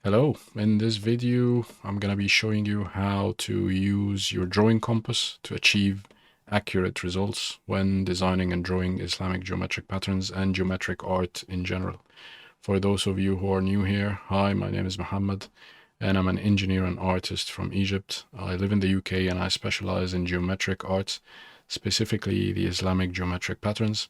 Hello, in this video I'm going to be showing you how to use your drawing compass to achieve accurate results when designing and drawing Islamic geometric patterns and geometric art in general. For those of you who are new here, hi, my name is Muhammad and I'm an engineer and artist from Egypt. I live in the UK and I specialize in geometric arts, specifically the Islamic geometric patterns.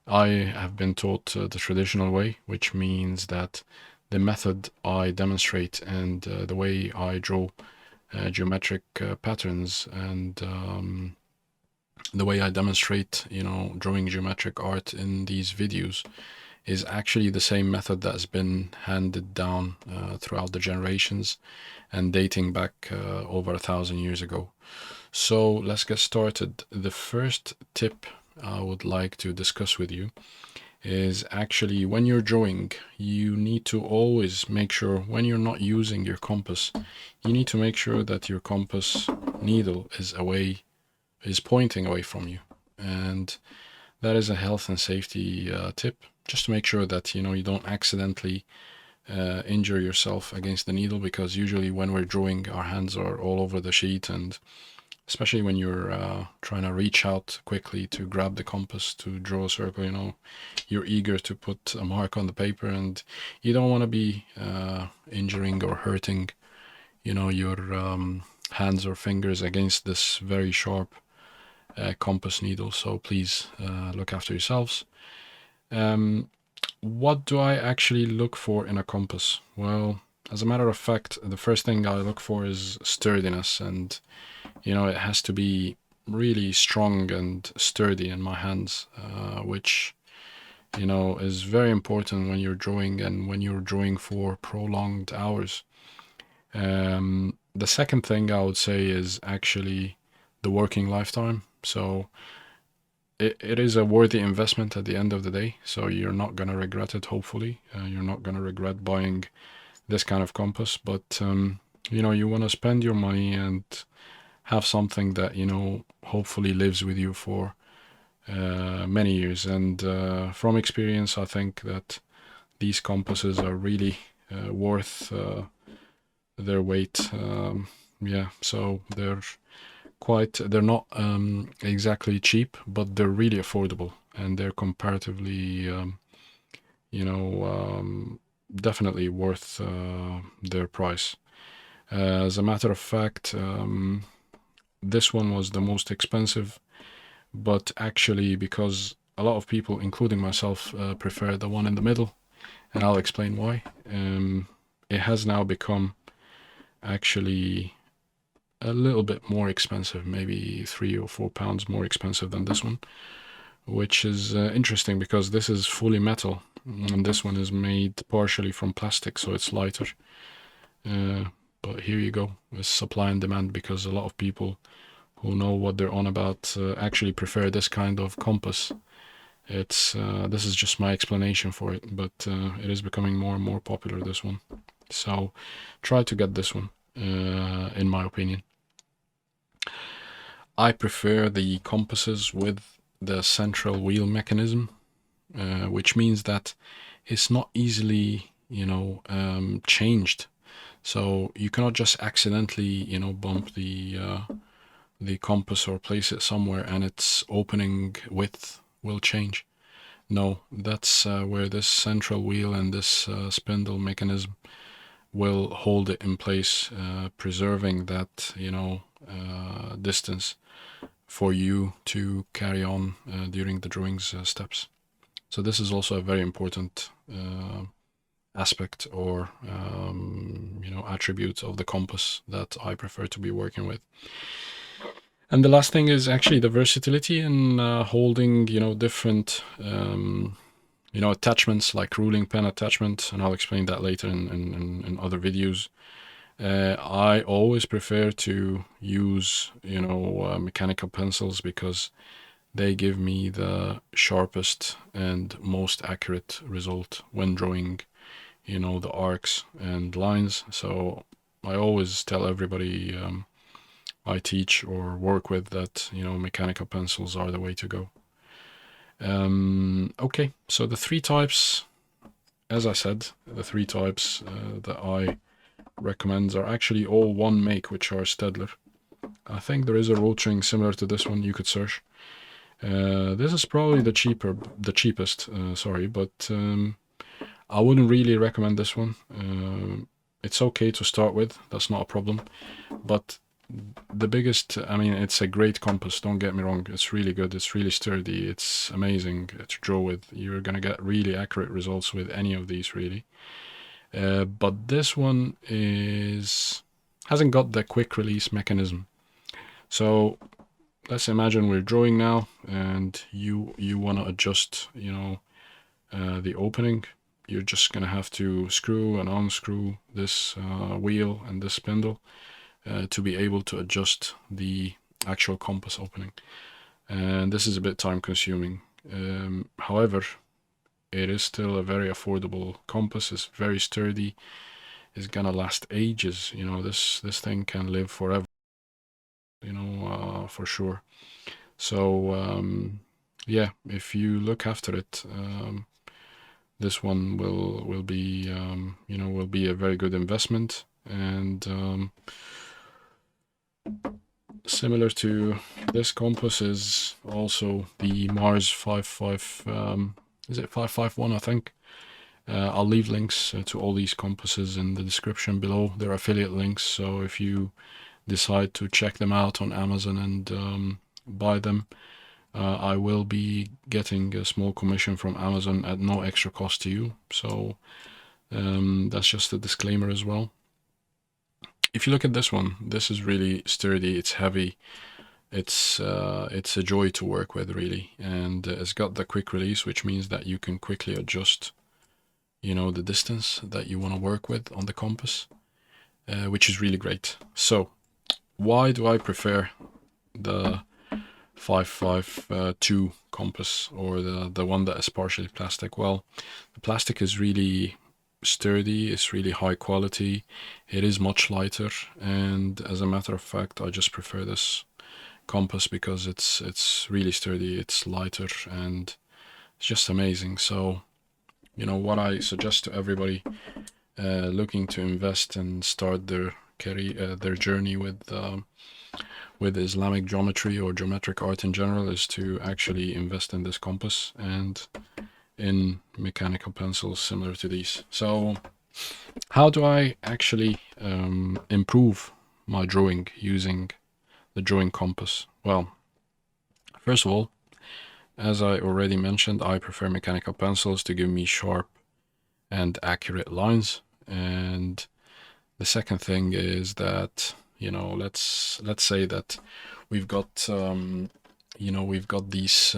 I have been taught the traditional way, which means that the method I demonstrate and the way I draw geometric patterns and the way I demonstrate, drawing geometric art in these videos is actually the same method that has been handed down throughout the generations and dating back over 1,000 years ago. So let's get started. The first tip I would like to discuss with you is actually when you're drawing, you need to always make sure when you're not using your compass, you need to make sure that your compass needle is pointing away from you. And that is a health and safety tip, just to make sure that you don't accidentally injure yourself against the needle, because usually when we're drawing, our hands are all over the sheet, and especially when you're trying to reach out quickly to grab the compass to draw a circle, you're eager to put a mark on the paper, and you don't want to be injuring or hurting, your hands or fingers against this very sharp compass needle. So please look after yourselves. What do I actually look for in a compass? Well, as a matter of fact, the first thing I look for is sturdiness, and it has to be really strong and sturdy in my hands, which is very important when you're drawing and when you're drawing for prolonged hours. The second thing I would say is actually the working lifetime. So it is a worthy investment at the end of the day. So you're not going to regret it, hopefully. You're not going to regret buying this kind of compass, but you want to spend your money and have something that hopefully lives with you for many years. And from experience, I think that these compasses are really worth their weight. Yeah, so they're not exactly cheap, but they're really affordable, and they're comparatively you know definitely worth their price. As a matter of fact, this one was the most expensive, but actually because a lot of people, including myself, prefer the one in the middle, and I'll explain why. It has now become actually a little bit more expensive, maybe £3 or £4 more expensive than this one, which is interesting because this is fully metal and this one is made partially from plastic, so it's lighter. But here you go, it's supply and demand, because a lot of people who know what they're on about actually prefer this kind of compass. It's this is just my explanation for it, but it is becoming more and more popular, this one. So try to get this one, in my opinion. I prefer the compasses with the central wheel mechanism, which means that it's not easily, changed. So you cannot just accidentally, bump the compass or place it somewhere and its opening width will change. No, that's where this central wheel and this spindle mechanism will hold it in place, preserving that, distance for you to carry on during the drawings steps. So this is also a very important aspect or attribute of the compass that I prefer to be working with. And the last thing is actually the versatility in holding different attachments, like ruling pen attachment, and I'll explain that later in other videos. I always prefer to use mechanical pencils, because they give me the sharpest and most accurate result when drawing the arcs and lines. So I always tell everybody I teach or work with that mechanical pencils are the way to go. Okay, so the three types as I said, the three types that I recommend are actually all one make, which are Stedler. I think there is a rotring similar to this one you could search. This is probably the cheapest, sorry, but I wouldn't really recommend this one. It's okay to start with, that's not a problem, but the biggest, I mean, it's a great compass, don't get me wrong, it's really good, it's really sturdy, it's amazing to draw with. You're gonna get really accurate results with any of these, really. But this one hasn't got the quick release mechanism. So let's imagine we're drawing now, and you want to adjust, the opening. You're just gonna have to screw and unscrew this wheel and this spindle to be able to adjust the actual compass opening. And this is a bit time consuming. However, it is still a very affordable compass. It's very sturdy. It's gonna last ages. This thing can live forever, for sure. So yeah, if you look after it, this one will be will be a very good investment. And similar to this compass is also the Mars 55, is it 551, I think. I'll leave links to all these compasses in the description below. They're affiliate links, so if you decide to check them out on Amazon and buy them, I will be getting a small commission from Amazon at no extra cost to you. So that's just a disclaimer as well. If you look at this one, this is really sturdy, it's heavy, it's a joy to work with, really, and it's got the quick release, which means that you can quickly adjust the distance that you want to work with on the compass, which is really great. So why do I prefer the 552 compass, or the one that is partially plastic? Well, the plastic is really sturdy, it's really high quality, it is much lighter, and as a matter of fact, I just prefer this compass because it's really sturdy, it's lighter, and it's just amazing. So what I suggest to everybody looking to invest and start their career, their journey with Islamic geometry or geometric art in general, is to actually invest in this compass and in mechanical pencils similar to these. So how do I actually improve my drawing using the drawing compass? Well, first of all, as I already mentioned, I prefer mechanical pencils to give me sharp and accurate lines. And the second thing is that, let's say that we've got we've got these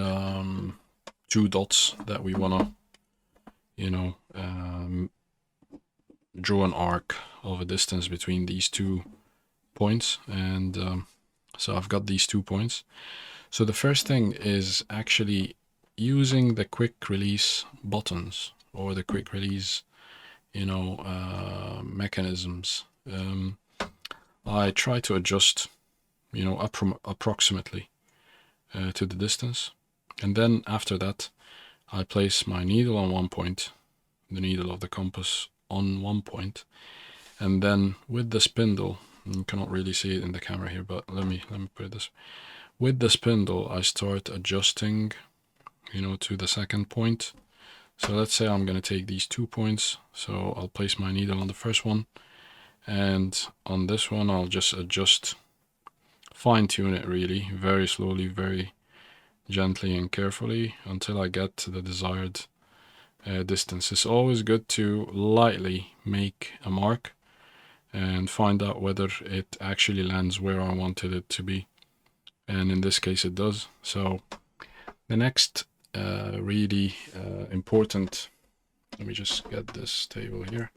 two dots that we want to draw an arc of a distance between these 2 points. And so I've got these 2 points. So the first thing is actually using the quick release buttons, or the quick release mechanisms. I try to adjust approximately to the distance, and then after that I place my needle on one point, the needle of the compass on one point, and then with the spindle, you cannot really see it in the camera here, but let me put it this. With the spindle I start adjusting to the second point. So let's say I'm going to take these 2 points, so I'll place my needle on the first one, and on this one I'll just adjust, fine tune it really, very slowly, very gently and carefully, until I get to the desired distance. It's always good to lightly make a mark and find out whether it actually lands where I wanted it to be, and in this case it does. So the next really important, let me just get this table here.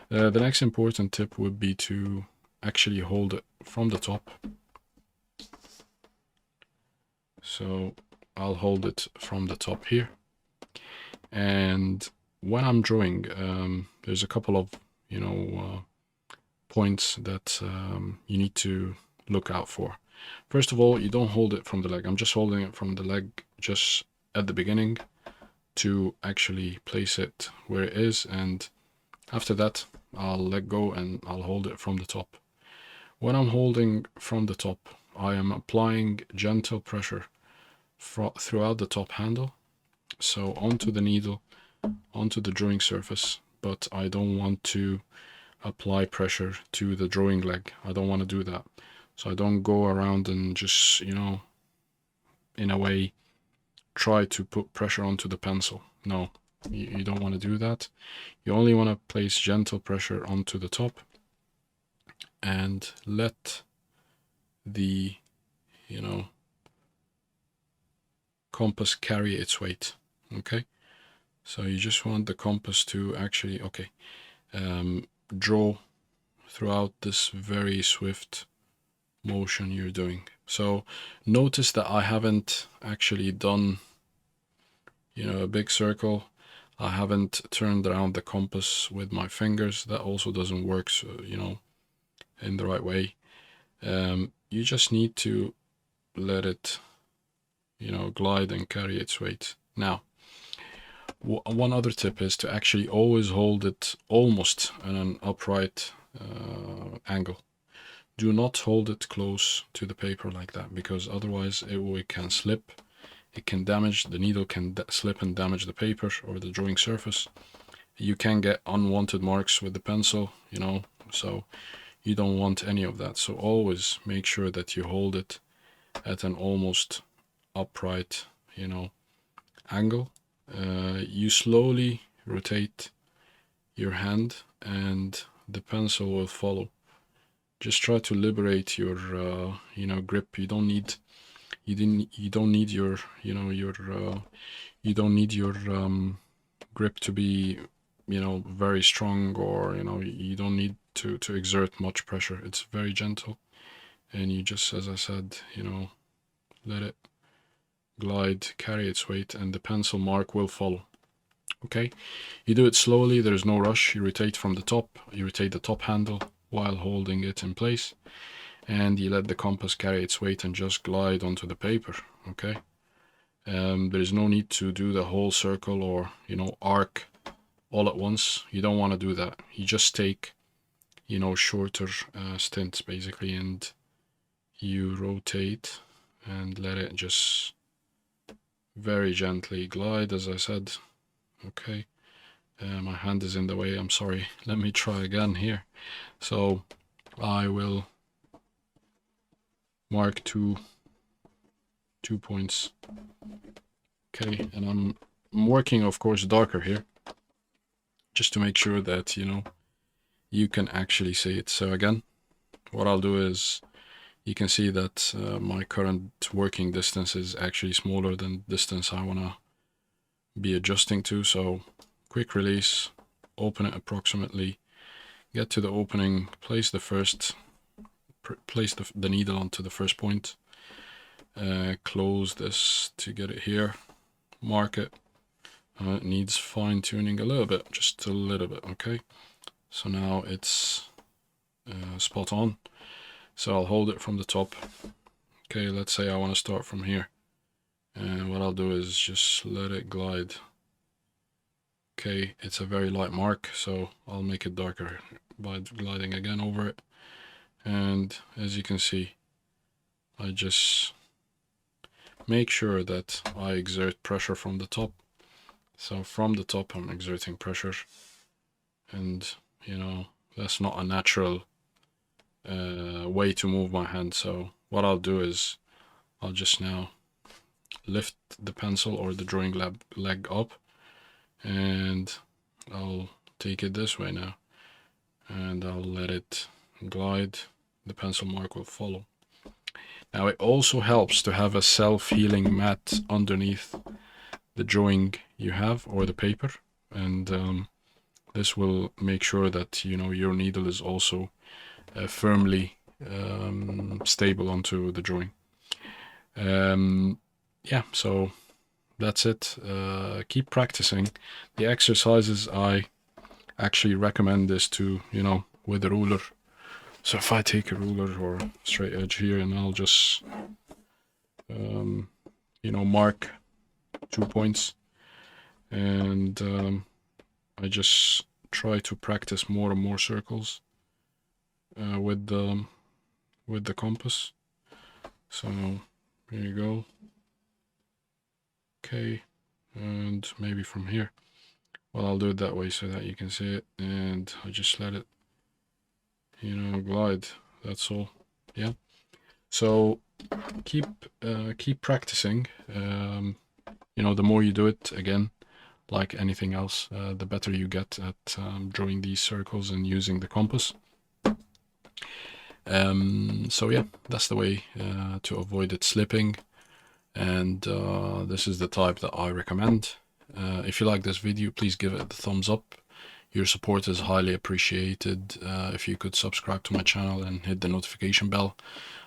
The next important tip would be to actually hold it from the top. So I'll hold it from the top here, and when I'm drawing, there's a couple of points that you need to look out for. First of all, you don't hold it from the leg. I'm just holding it from the leg just at the beginning, to actually place it where it is, and after that I'll let go and I'll hold it from the top. When I'm holding from the top, I am applying gentle pressure throughout the top handle, so onto the needle, onto the drawing surface, but I don't want to apply pressure to the drawing leg. I don't want to do that. So I don't go around and just, in a way, try to put pressure onto the pencil. No, you don't want to do that. You only want to place gentle pressure onto the top and let the, compass carry its weight. Okay, so you just want the compass to actually, draw throughout this very swift motion you're doing. So notice that I haven't actually done, a big circle. I haven't turned around the compass with my fingers. That also doesn't work, so, in the right way. You just need to let it, glide and carry its weight. Now, one other tip is to actually always hold it almost in an upright angle. Do not hold it close to the paper like that, because otherwise it can slip. It can damage, the needle can slip and damage the paper or the drawing surface. You can get unwanted marks with the pencil, so you don't want any of that. So always make sure that you hold it at an almost upright, angle. You slowly rotate your hand and the pencil will follow. Just try to liberate your grip. You don't need your grip to be very strong, or you don't need to exert much pressure. It's very gentle, and you just, as I said, let it glide, carry its weight, and the pencil mark will follow. Okay, you do it slowly, there's no rush. You rotate from the top, you rotate the top handle while holding it in place, and you let the compass carry its weight and just glide onto the paper. Okay, there is no need to do the whole circle or arc all at once. You don't want to do that. You just take shorter stints basically, and you rotate and let it just very gently glide, as I said. Okay, my hand is in the way, I'm sorry. Let me try again here. So I will mark two points. Okay, and I'm working, of course, darker here, just to make sure that you can actually see it. So again, what I'll do is, you can see that my current working distance is actually smaller than the distance I want to be adjusting to. So quick release, open it approximately, get to the opening, place the needle onto the first point, close this to get it here, mark it. It needs fine tuning a little bit, just a little bit. Okay, so now it's spot on. So I'll hold it from the top. Okay, let's say I want to start from here, and what I'll do is just let it glide. Okay, it's a very light mark, so I'll make it darker by gliding again over it. And as you can see, I just make sure that I exert pressure from the top. So from the top I'm exerting pressure, and that's not a natural way to move my hand. So what I'll do is, I'll just now lift the pencil or the drawing leg up, and I'll take it this way now, and I'll let it glide. The pencil mark will follow. Now it also helps to have a self-healing mat underneath the drawing you have or the paper, and this will make sure that your needle is also firmly stable onto the drawing. Yeah, so that's it. Keep practicing. The exercises I actually recommend is to with a ruler. So if I take a ruler or straight edge here, and I'll just mark 2 points, and I just try to practice more and more circles with the compass. So here you go. Okay, and maybe from here. Well, I'll do it that way so that you can see it, and I just let it, glide. That's all. Yeah. So keep practicing. The more you do it, again, like anything else, the better you get at drawing these circles and using the compass. So yeah, that's the way to avoid it slipping. And this is the type that I recommend. If you like this video, please give it the thumbs up. Your support is highly appreciated. If you could subscribe to my channel and hit the notification bell.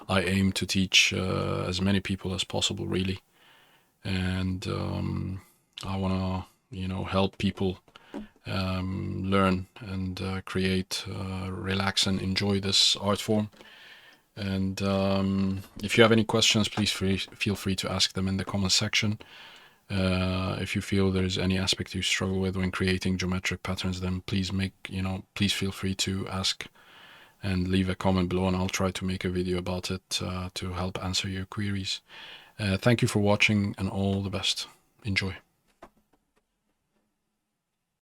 I aim to teach as many people as possible, really. And I want to, help people learn and create, relax and enjoy this art form. And if you have any questions, please feel free to ask them in the comment section. If you feel there's any aspect you struggle with when creating geometric patterns, then please please feel free to ask and leave a comment below, and I'll try to make a video about it to help answer your queries. Thank you for watching, and all the best. Enjoy.